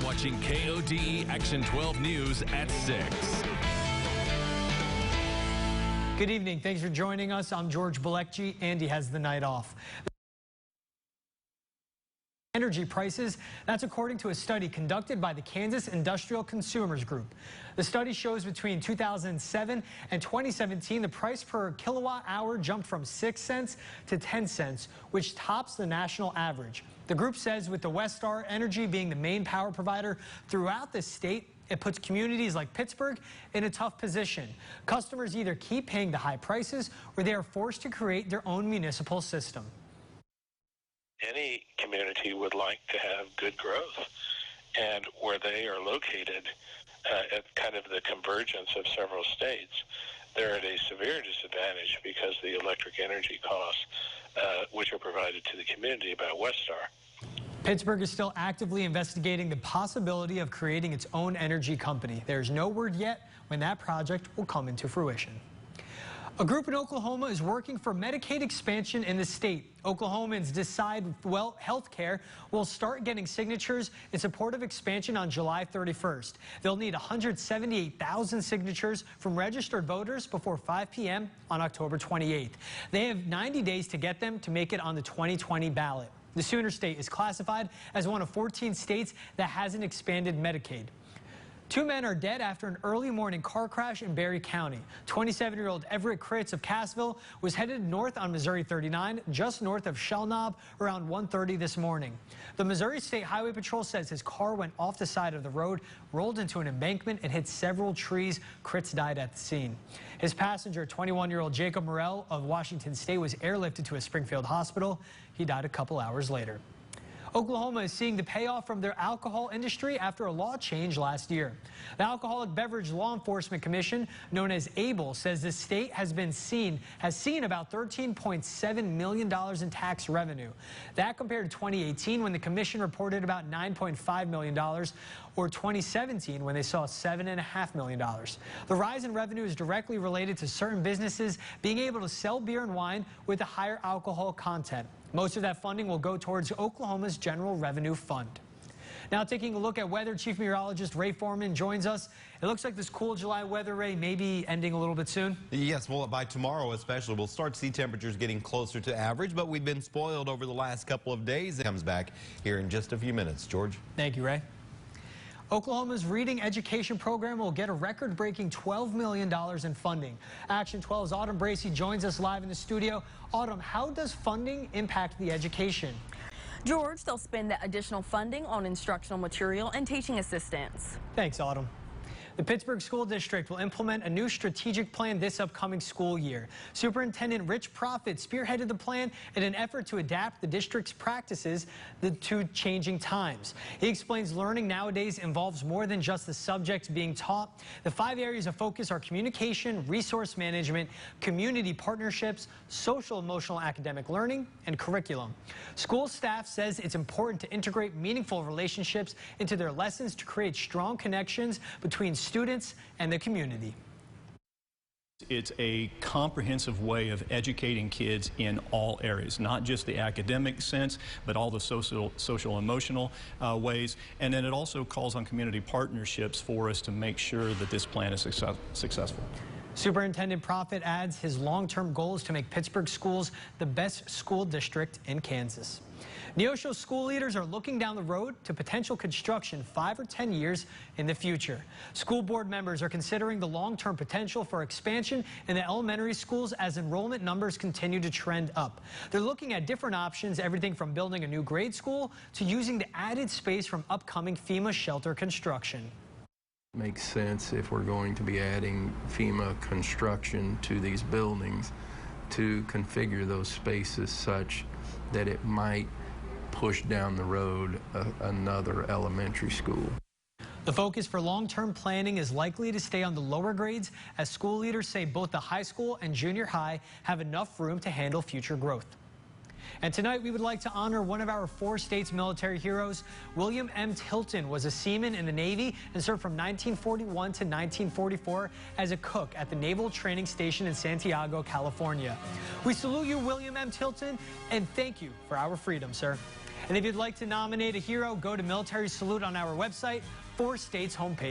watching KODE Action 12 News at 6. Good evening. Thanks for joining us. I'm George Balekji. Andy has the night off. Energy prices, that's according to a study conducted by the Kansas Industrial Consumers Group. The study shows between 2007 and 2017, the price per kilowatt hour jumped from 6 cents to 10 cents, which tops the national average. The group says with the Westar Energy being the main power provider throughout the state, it puts communities like Pittsburgh in a tough position. Customers either keep paying the high prices or they are forced to create their own municipal system. Any community would like to have good growth, and where they are located at kind of the convergence of several states, they're at a severe disadvantage because the electric energy costs which are provided to the community by Westar. Pittsburgh is still actively investigating the possibility of creating its own energy company. There's no word yet when that project will come into fruition. A group in Oklahoma is working for Medicaid expansion in the state. Oklahomans Decide Well Healthcare will start getting signatures in support of expansion on July 31st. They'll need 178,000 signatures from registered voters before 5 p.m. on October 28th. They have 90 days to get them to make it on the 2020 ballot. The Sooner State is classified as one of 14 states that hasn't expanded Medicaid. 2 men are dead after an early morning car crash in Berry County. 27-year-old Everett Kritz of Cassville was headed north on Missouri 39, just north of Shell Knob, around 1:30 this morning. The Missouri State Highway Patrol says his car went off the side of the road, rolled into an embankment, and hit several trees. Kritz died at the scene. His passenger, 21-year-old Jacob Morrell of Washington State, was airlifted to a Springfield hospital. He died a couple hours later. Oklahoma is seeing the payoff from their alcohol industry after a law change last year. The Alcoholic Beverage Law Enforcement Commission, known as ABLE, says the state has seen about $13.7 million in tax revenue. That compared to 2018 when the commission reported about $9.5 million, or 2017 when they saw $7.5 million. The rise in revenue is directly related to certain businesses being able to sell beer and wine with a higher alcohol content. Most of that funding will go towards Oklahoma's General Revenue Fund. Now taking a look at weather, Chief Meteorologist Ray Foreman joins us. It looks like this cool July weather, Ray, may be ending a little bit soon. Yes, well, by tomorrow especially, we'll start to see temperatures getting closer to average, but we've been spoiled over the last couple of days. It comes back here in just a few minutes. George? Thank you, Ray. Oklahoma's reading education program will get a record-breaking $12 million in funding. Action 12's Autumn Bracey joins us live in the studio. Autumn, how does funding impact the education? George, they'll spend that additional funding on instructional material and teaching assistants. Thanks, Autumn. The Pittsburgh School District will implement a new strategic plan this upcoming school year. Superintendent Rich Profit spearheaded the plan in an effort to adapt the district's practices to changing times. He explains learning nowadays involves more than just the subjects being taught. The 5 areas of focus are communication, resource management, community partnerships, social, emotional, academic learning, and curriculum. School staff says it's important to integrate meaningful relationships into their lessons to create strong connections between students and the community. It's a comprehensive way of educating kids in all areas, not just the academic sense, but all the social emotional ways. And then it also calls on community partnerships for us to make sure that this plan is successful. Superintendent Profit adds his long-term goal is to make Pittsburgh schools the best school district in Kansas. Neosho school leaders are looking down the road to potential construction 5 or 10 years in the future. School board members are considering the long-term potential for expansion in the elementary schools as enrollment numbers continue to trend up. They're looking at different options, everything from building a new grade school to using the added space from upcoming FEMA shelter construction. Makes sense if we're going to be adding FEMA construction to these buildings to configure those spaces such that it might push down the road another elementary school. The focus for long-term planning is likely to stay on the lower grades, as school leaders say both the high school and junior high have enough room to handle future growth. And tonight we would like to honor one of our 4 states' military heroes. William M. Tilton was a seaman in the Navy and served from 1941 to 1944 as a cook at the Naval Training Station in Santiago, California. We salute you, William M. Tilton, and thank you for our freedom, sir. And if you'd like to nominate a hero, go to Military Salute on our website, 4 states homepage.